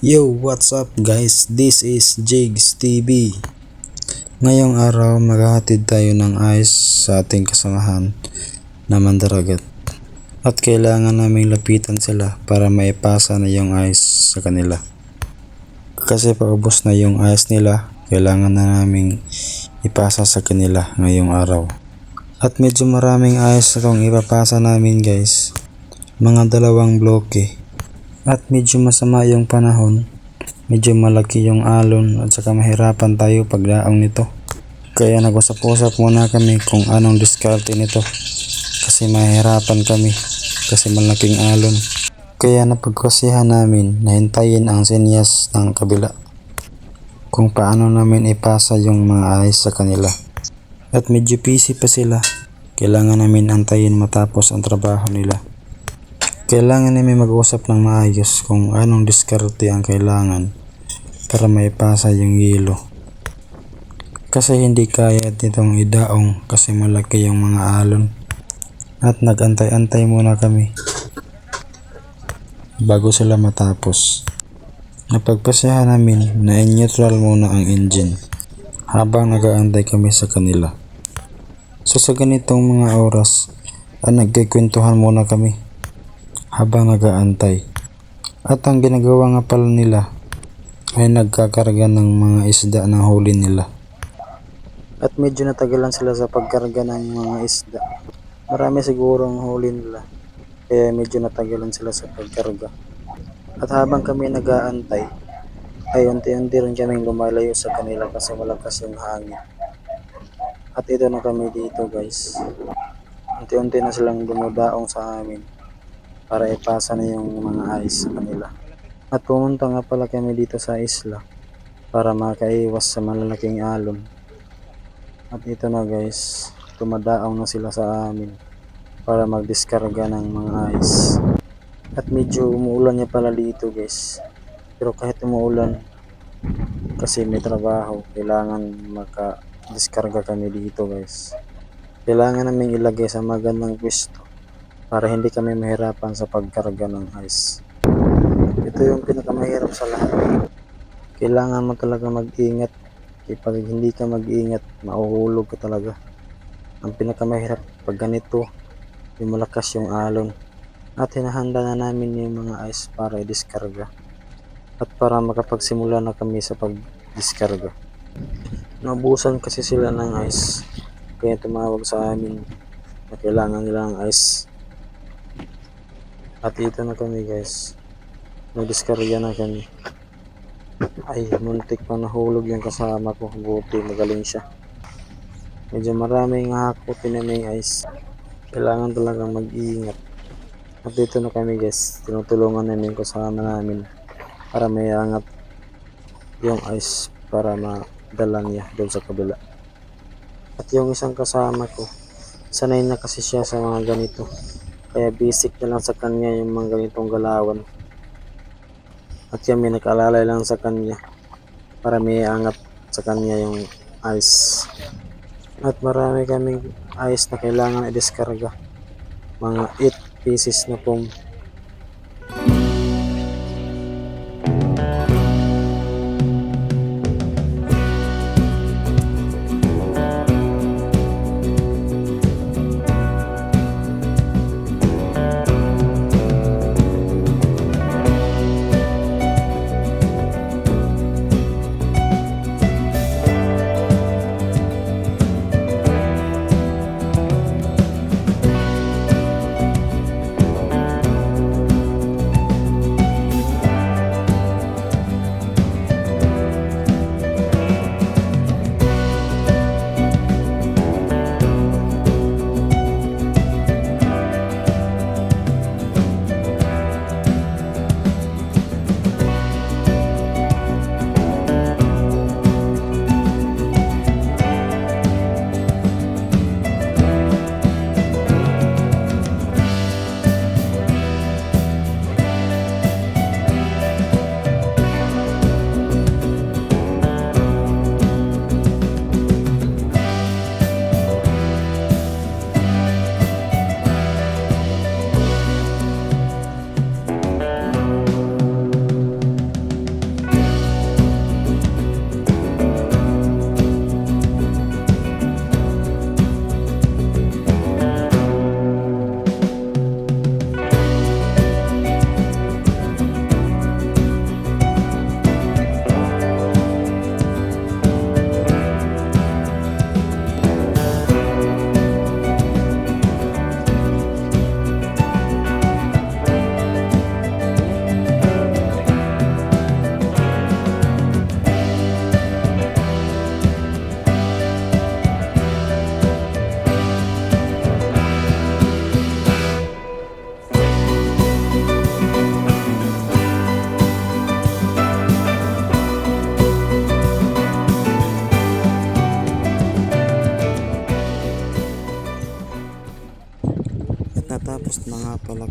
Yo, what's up guys? This is Jigs TV. Ngayong araw maghahatid tayo ng ice sa ating kasamahan na mandaragat. At kailangan naming lapitan sila para maipasa na yung ice sa kanila. Kasi paubos na yung ice nila, kailangan na naming ipasa sa kanila ngayong araw. At medyo maraming ice itong ipapasa namin guys. Mga 2 bloke. At medyo masama yung panahon, medyo malaki yung alon at saka mahirapan tayo pagdaong nito. Kaya nag-usap-usap muna kami kung anong diskarte nito. Kasi mahirapan kami kasi malaking alon. Kaya napagkasihan namin na hintayin ang senyas ng kabila kung paano namin ipasa yung mga ice sa kanila. At medyo busy pa sila, kailangan namin antayin matapos ang trabaho nila. Kailangan namin mag-usap ng maayos kung anong diskarte ang kailangan para maipasa yung yelo. Kasi hindi kaya nitong idaong kasi malaki yung mga alon. At nag-antay-antay muna kami bago sila matapos. Napagpasyahan namin na in-neutral muna ang engine habang nag-aantay kami sa kanila. So sa ganitong mga oras nagkikwentuhan muna kami habang nag-aantay. At ang ginagawa nga pala nila ay nagkakarga ng mga isda ng huli nila. At medyo natagalan sila sa pagkarga ng mga isda. Marami siguro ang huli nila, kaya medyo natagalan sila sa pagkarga. At habang kami nag-aantay ay unti-unti rin kaming lumalayo sa kanila kasi malakas yung hangin. At ito na kami dito guys. Unti-unti na silang dumudaong sa amin para ipasa na yung mga ice sa kanila. At pumunta nga pala kami dito sa isla para makaiwas sa malalaking alon. At ito na guys, tumadaong na sila sa amin para magdiskarga ng mga ice. At medyo umuulan niya pala dito guys. Pero kahit umuulan, kasi may trabaho, kailangan makadiskarga kami dito guys. Kailangan namin ilagay sa magandang pwesto para hindi kami mahirapan sa pagkarga ng ice. Ito yung pinakamahirap sa lahat. Kailangan mo talaga mag-ingat. Kapag hindi ka mag-ingat, mahuhulog ka talaga. Ang pinakamahirap pag ganito, yung malakas yung alon. At hinahanda na namin yung mga ice para i-diskarga. At para makapagsimula na kami sa pag-diskarga. Naubusan kasi sila ng ice. Kaya tumawag sa amin na kailangan nila ng ice. At ito na kami guys, nagdiskarga na kami. Ay, muntik pa nahulog yung kasama ko, buti magaling siya. Medyo maraming hakutin na may ice, kailangan talaga mag-iingat. At dito na kami guys, tinutulungan namin kasama namin para may angat yung ice para madala niya doon sa kabila. At yung isang kasama ko, sanay na kasi siya sa mga ganito. Kaya basic na lang sa kanya yung mga ganitong galawan. At yan, may nag-alalay lang sa kanya para may angat sa kanya yung ice. At marami kaming ice na kailangan i-diskarga. Mga 8 pieces na pong.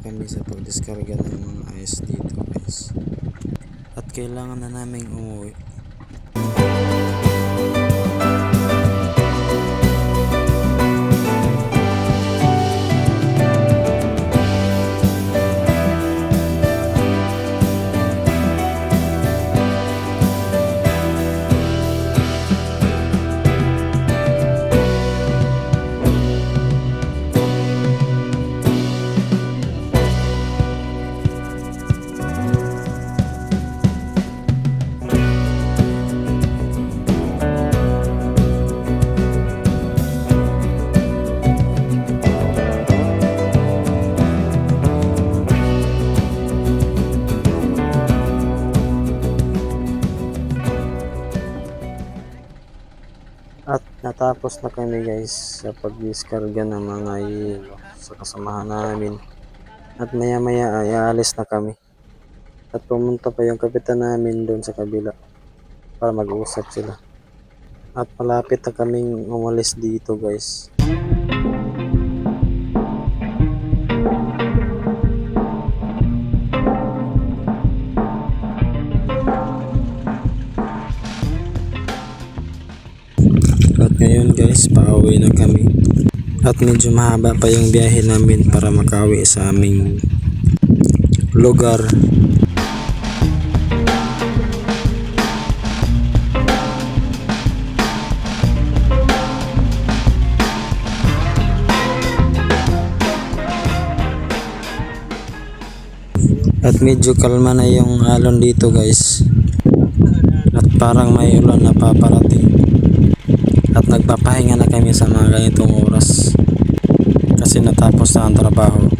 kami sa pagdiskarga ng mga ice dito guys. At kailangan na naming umuwi. At natapos na kami guys sa pagdiskarga ng mga yelo sa kasamahan namin. At maya maya ay aalis na kami. At pumunta pa yung kapitan namin doon sa kabila para mag-uusap sila. At malapit na kaming umalis dito guys. At ngayon guys, pauwi na kami. At medyo mahaba pa yung biyahe namin para makauwi sa aming lugar. At medyo kalma na yung alon dito guys. At parang may ulan na paparating. At nagpapahinga na kami sa mga ganitong oras kasi natapos na ang trabaho.